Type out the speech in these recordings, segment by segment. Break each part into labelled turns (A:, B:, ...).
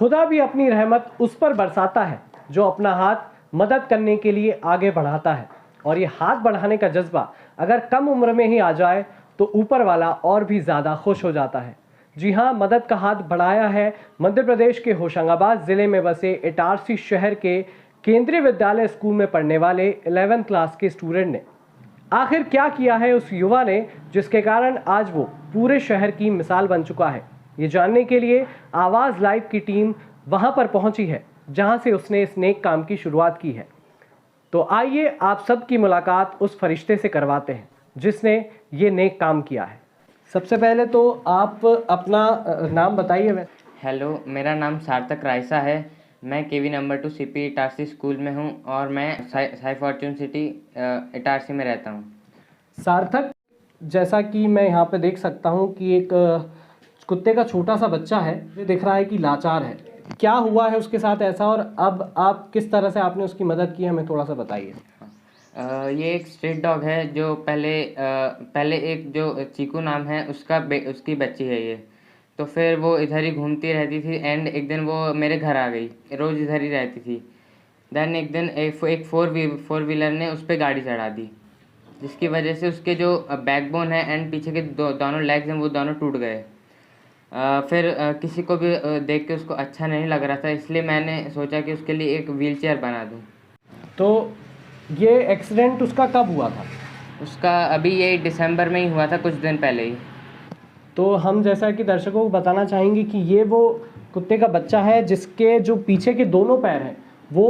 A: खुदा भी अपनी रहमत उस पर बरसाता है जो अपना हाथ मदद करने के लिए आगे बढ़ाता है। और ये हाथ बढ़ाने का जज्बा अगर कम उम्र में ही आ जाए तो ऊपर वाला और भी ज़्यादा खुश हो जाता है। जी हाँ, मदद का हाथ बढ़ाया है मध्य प्रदेश के होशंगाबाद ज़िले में बसे इटारसी शहर के केंद्रीय विद्यालय स्कूल में पढ़ने वाले 11th क्लास के स्टूडेंट ने। आखिर क्या किया है उस युवा ने जिसके कारण आज वो पूरे शहर की मिसाल बन चुका है? ये जानने के लिए आवाज़ लाइव की टीम वहां पर पहुंची है जहां से उसने इस नेक काम की शुरुआत की है। तो आइए आप सबकी मुलाकात उस फरिश्ते से करवाते हैं जिसने ये नेक काम किया है। सबसे पहले तो आप अपना नाम बताइए।
B: हेलो, मेरा नाम सार्थक रायसा है। मैं केवी नंबर 2 सीपी इटारसी स्कूल में हूं और मैं साई फॉर्चून सिटी इटारसी में रहता हूं।
A: सार्थक, जैसा कि मैं यहाँ पे देख सकता हूँ कि एक कुत्ते का छोटा सा बच्चा है, ये दिख रहा है कि लाचार है। क्या हुआ है उसके साथ ऐसा और अब आप किस तरह से आपने उसकी मदद की, हमें थोड़ा सा बताइए।
B: ये एक स्ट्रीट डॉग है जो पहले एक जो चीकू नाम है उसकी बच्ची है ये। तो फिर वो इधर ही घूमती रहती थी एंड एक दिन वो मेरे घर आ गई, रोज़ इधर ही रहती थी। देन एक दिन एक फोर व्हीलर ने उस पर गाड़ी चढ़ा दी, जिसकी वजह से उसके जो बैकबोन है एंड पीछे के दोनों लेग्स हैं वो दोनों टूट गए। फिर किसी को भी देख के उसको अच्छा नहीं लग रहा था, इसलिए मैंने सोचा कि उसके लिए एक व्हील चेयर बना दूँ।
A: तो ये एक्सीडेंट उसका कब हुआ था?
B: उसका अभी ये दिसंबर में ही हुआ था, कुछ दिन पहले ही।
A: तो हम जैसा कि दर्शकों को बताना चाहेंगे कि ये वो कुत्ते का बच्चा है जिसके जो पीछे के दोनों पैर हैं वो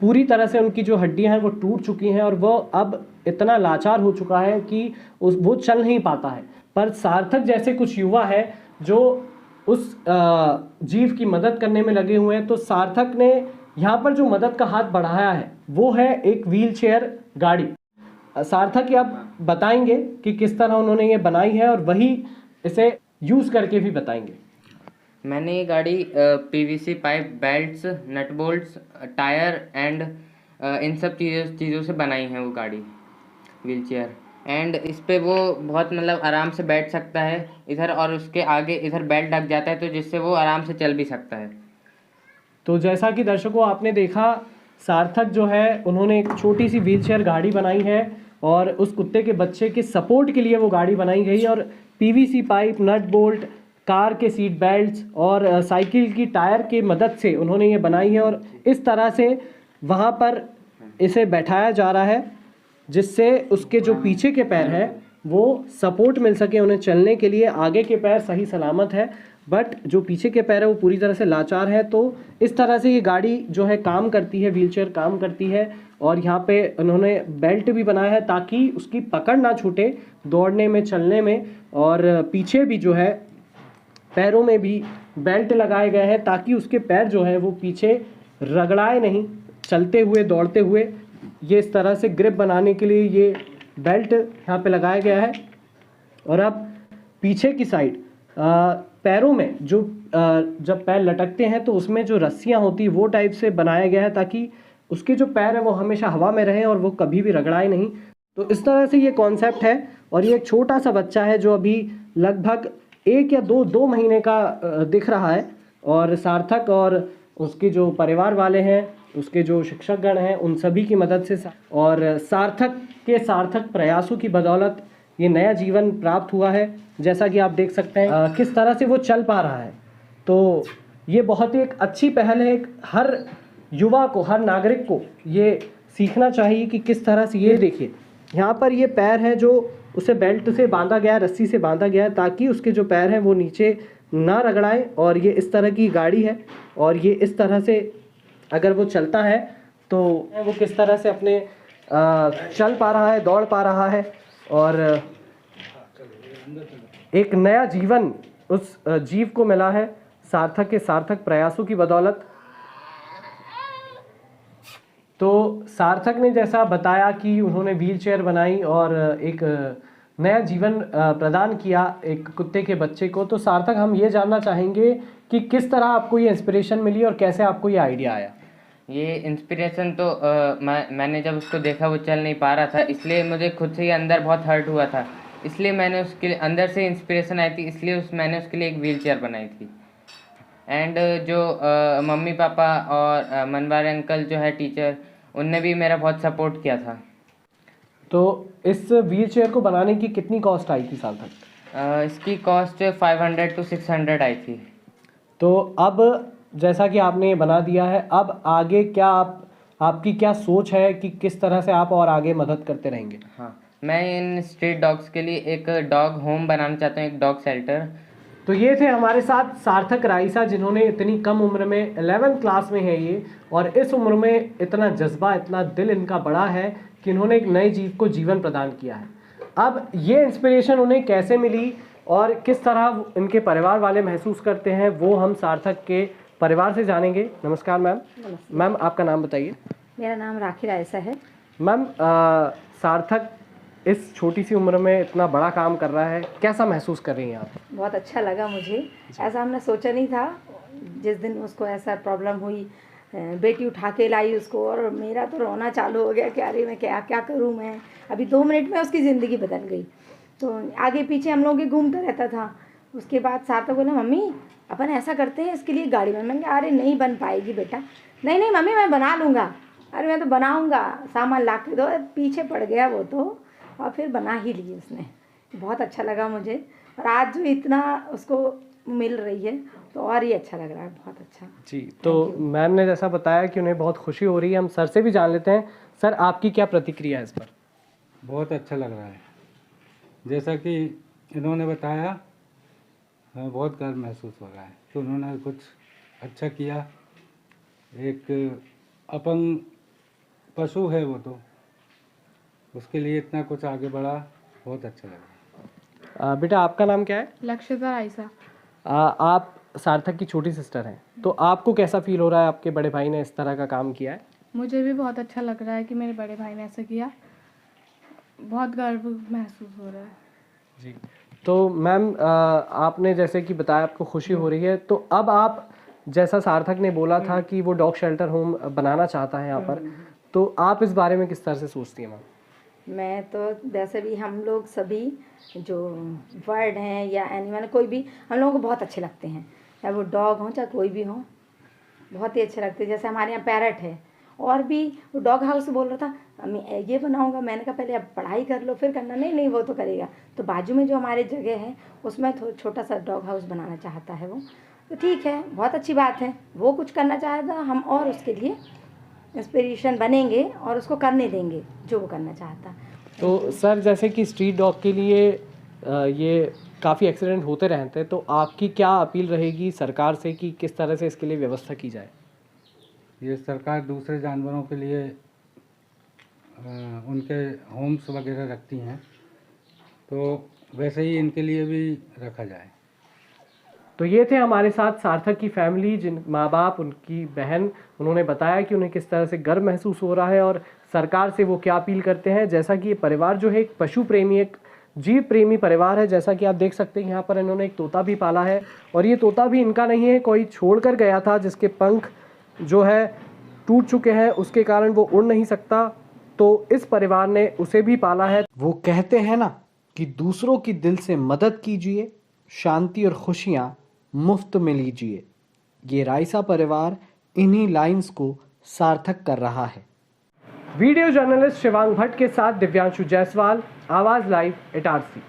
A: पूरी तरह से, उनकी जो हड्डियां हैं वो टूट चुकी हैं और वो अब इतना लाचार हो चुका है कि वो चल नहीं पाता है। पर सार्थक जैसे कुछ युवा है जो उस जीव की मदद करने में लगे हुए हैं। तो सार्थक ने यहाँ पर जो मदद का हाथ बढ़ाया है वो है एक व्हील चेयर गाड़ी। सार्थक आप बताएंगे कि किस तरह उन्होंने ये बनाई है और वही इसे यूज़ करके भी बताएंगे।
B: मैंने ये गाड़ी PVC pipe, belts, nut bolts, tyre and इन सब चीज़ों से बनाई है वो गाड़ी, व्हील चेयर। एंड इस पे वो बहुत मतलब आराम से बैठ सकता है इधर, और उसके आगे इधर बेल्ट लग जाता है तो जिससे वो आराम से चल भी सकता है।
A: तो जैसा कि दर्शकों आपने देखा, सार्थक जो है उन्होंने एक छोटी सी व्हील चेयर गाड़ी बनाई है और उस कुत्ते के बच्चे के सपोर्ट के लिए वो गाड़ी बनाई गई और PVC pipe, nut bolt, car के सीट बेल्ट्स और साइकिल की टायर की मदद से उन्होंने ये बनाई है और इस तरह से वहाँ पर इसे बैठाया जा रहा है जिससे उसके जो पीछे के पैर हैं वो सपोर्ट मिल सके उन्हें चलने के लिए। आगे के पैर सही सलामत है बट जो पीछे के पैर है वो पूरी तरह से लाचार है। तो इस तरह से ये गाड़ी जो है काम करती है, व्हीलचेयर काम करती है। और यहाँ पे उन्होंने बेल्ट भी बनाया है ताकि उसकी पकड़ ना छूटे दौड़ने में, चलने में। और पीछे भी जो है पैरों में भी बेल्ट लगाए गए हैं ताकि उसके पैर जो है वो पीछे रगड़ाए नहीं चलते हुए, दौड़ते हुए। ये इस तरह से ग्रिप बनाने के लिए ये बेल्ट यहाँ पे लगाया गया है। और अब पीछे की साइड पैरों में जो जब पैर लटकते हैं तो उसमें जो रस्सियाँ होती है वो टाइप से बनाया गया है ताकि उसके जो पैर है वो हमेशा हवा में रहें और वो कभी भी रगड़ाए नहीं। तो इस तरह से ये कॉन्सेप्ट है। और ये एक छोटा सा बच्चा है जो अभी लगभग 1 या 2 महीने का दिख रहा है। और सार्थक और उसके जो परिवार वाले हैं, उसके जो शिक्षकगण हैं, उन सभी की मदद से और सार्थक के सार्थक प्रयासों की बदौलत ये नया जीवन प्राप्त हुआ है। जैसा कि आप देख सकते हैं किस तरह से वो चल पा रहा है। तो ये बहुत ही एक अच्छी पहल है। हर युवा को, हर नागरिक को ये सीखना चाहिए कि किस तरह से, ये देखिए यहाँ पर ये पैर है जो उसे बेल्ट से बांधा गया है, रस्सी से बांधा गया है ताकि उसके जो पैर हैं वो नीचे ना रगड़ाए। और ये इस तरह की गाड़ी है और ये इस तरह से अगर वो चलता है तो वो किस तरह से अपने चल पा रहा है, दौड़ पा रहा है और एक नया जीवन उस जीव को मिला है सार्थक के सार्थक प्रयासों की बदौलत। तो सार्थक ने जैसा बताया कि उन्होंने व्हील चेयर बनाई और एक नया जीवन प्रदान किया एक कुत्ते के बच्चे को। तो सार्थक, हम ये जानना चाहेंगे कि किस तरह आपको ये इंस्पिरेशन मिली और कैसे आपको ये आइडिया आया?
B: ये इंस्पिरेशन तो मैंने जब उसको देखा वो चल नहीं पा रहा था, इसलिए मुझे खुद से ही अंदर बहुत हर्ट हुआ था, इसलिए मैंने उसके लिए अंदर से इंस्पिरेशन आई थी, इसलिए मैंने उसके लिए एक व्हील चेयर बनाई थी। एंड जो मम्मी पापा और मनवारे अंकल जो है टीचर, उनने भी मेरा बहुत सपोर्ट किया था।
A: तो इस व्हील चेयर को बनाने की कितनी कॉस्ट आई थी साल तक?
B: इसकी कॉस्ट 500 to 600 आई थी।
A: तो अब जैसा कि आपने ये बना दिया है, अब आगे क्या आपकी क्या सोच है कि किस तरह से आप और आगे मदद करते रहेंगे?
B: हाँ, मैं इन स्ट्रीट डॉग्स के लिए एक डॉग होम बनाना चाहता हूँ, एक डॉग शेल्टर।
A: तो ये थे हमारे साथ सार्थक राइसा, जिन्होंने इतनी कम उम्र में 11th क्लास में है ये, और इस उम्र में इतना जज्बा, इतना दिल इनका बड़ा है कि इन्होंने एक नए जीव को जीवन प्रदान किया है। अब ये इंस्पिरेशन उन्हें कैसे मिली और किस तरह इनके परिवार वाले महसूस करते हैं, वो हम सार्थक के परिवार से जानेंगे। नमस्कार मैम। मैम, आपका नाम बताइए।
C: मेरा नाम राखी रायसा है।
A: मैम, सार्थक इस छोटी सी उम्र में इतना बड़ा काम कर रहा है, कैसा महसूस कर रही हैं आप?
C: बहुत अच्छा लगा मुझे, ऐसा हमने सोचा नहीं था। जिस दिन उसको ऐसा प्रॉब्लम हुई, बेटी उठा के लाई उसको, और मेरा तो रोना चालू हो गया कि अरे मैं क्या क्या करूं मैं। अभी 2 मिनट में उसकी ज़िंदगी बदल गई। तो आगे पीछे हम लोग घूमता रहता था। उसके बाद सार्थक बोला, मम्मी अपन ऐसा करते हैं, इसके लिए गाड़ी में। मैंने कहा अरे नहीं बन पाएगी बेटा। नहीं नहीं मम्मी मैं बना लूँगा। अरे मैं तो बनाऊँगा, सामान ला के दो। पीछे पड़ गया वो तो, और फिर बना ही ली उसने। बहुत अच्छा लगा मुझे, और आज जो इतना उसको मिल रही है तो और ही अच्छा लग रहा है। बहुत अच्छा
A: जी। तो मैम ने जैसा बताया कि उन्हें बहुत खुशी हो रही है, हम सर से भी जान लेते हैं। सर, आपकी क्या प्रतिक्रिया है इस पर?
D: बहुत अच्छा लग रहा है, जैसा कि इन्होंने बताया, हमें बहुत गर्व महसूस हो रहा है कि उन्होंने कुछ अच्छा किया। एक अपंग पशु है वो, तो उसके लिए इतना कुछ आगे बढ़ा, बहुत अच्छा लगा।
A: बेटा, आपका नाम क्या है?
E: लक्षिता राइसा।
A: आप सार्थक की छोटी सिस्टर हैं, तो आपको कैसा फील हो रहा है आपके बड़े भाई ने इस तरह का काम किया है?
E: मुझे भी बहुत अच्छा लग रहा है कि मेरे बड़े भाई ने ऐसा किया। बहुत गर्व महसूस हो रहा है
A: जी। तो मैम, आपने जैसे कि बताया आपको खुशी हो रही है, तो अब आप, जैसा सार्थक ने बोला था कि वो डॉग शेल्टर होम बनाना चाहता है यहाँ पर, तो आप इस बारे में किस तरह से सोचती हैं मैम?
C: मैं तो वैसे भी हम लोग सभी जो बर्ड हैं या एनिमल कोई भी, हम लोगों को बहुत अच्छे लगते हैं, चाहे वो डॉग हो चाहे कोई भी हो, बहुत ही अच्छे लगते हैं। जैसे हमारे यहाँ पैरट है, और भी वो डॉग हाउस बोल रहा था मैं ये बनाऊंगा। मैंने कहा पहले अब पढ़ाई कर लो फिर करना। नहीं नहीं वो तो करेगा। तो बाजू में जो हमारे जगह है उसमें छोटा सा डॉग हाउस बनाना चाहता है वो। तो ठीक है, बहुत अच्छी बात है, वो कुछ करना चाहेगा, हम और उसके लिए इंस्पिरेशन बनेंगे और उसको करने देंगे जो वो करना चाहता है।
A: तो सर, जैसे कि स्ट्रीट डॉग के लिए ये काफ़ी एक्सीडेंट होते रहते हैं, तो आपकी क्या अपील रहेगी सरकार से कि किस तरह से इसके लिए व्यवस्था की जाए?
D: ये सरकार दूसरे जानवरों के लिए उनके होम्स वगैरह रखती हैं, तो वैसे ही इनके लिए भी रखा जाए।
A: तो ये थे हमारे साथ सार्थक की फैमिली, जिन माँ बाप, उनकी बहन, उन्होंने बताया कि उन्हें किस तरह से गर्व महसूस हो रहा है और सरकार से वो क्या अपील करते हैं। जैसा कि ये परिवार जो है एक पशु प्रेमी, एक जीव प्रेमी परिवार है। जैसा कि आप देख सकते हैं यहाँ पर इन्होंने एक तोता भी पाला है, और ये तोता भी इनका नहीं है, कोई छोड़ कर गया था जिसके पंख जो है टूट चुके हैं, उसके कारण वो उड़ नहीं सकता, तो इस परिवार ने उसे भी पाला है।
F: वो कहते हैं ना कि दूसरों की दिल से मदद कीजिए, शांति और खुशियाँ मुफ्त में लीजिए। ये राइसा परिवार इन्हीं लाइंस को सार्थक कर रहा है।
A: वीडियो जर्नलिस्ट शिवांग भट्ट के साथ दिव्यांशु जायसवाल, आवाज़ लाइव, इटारसी।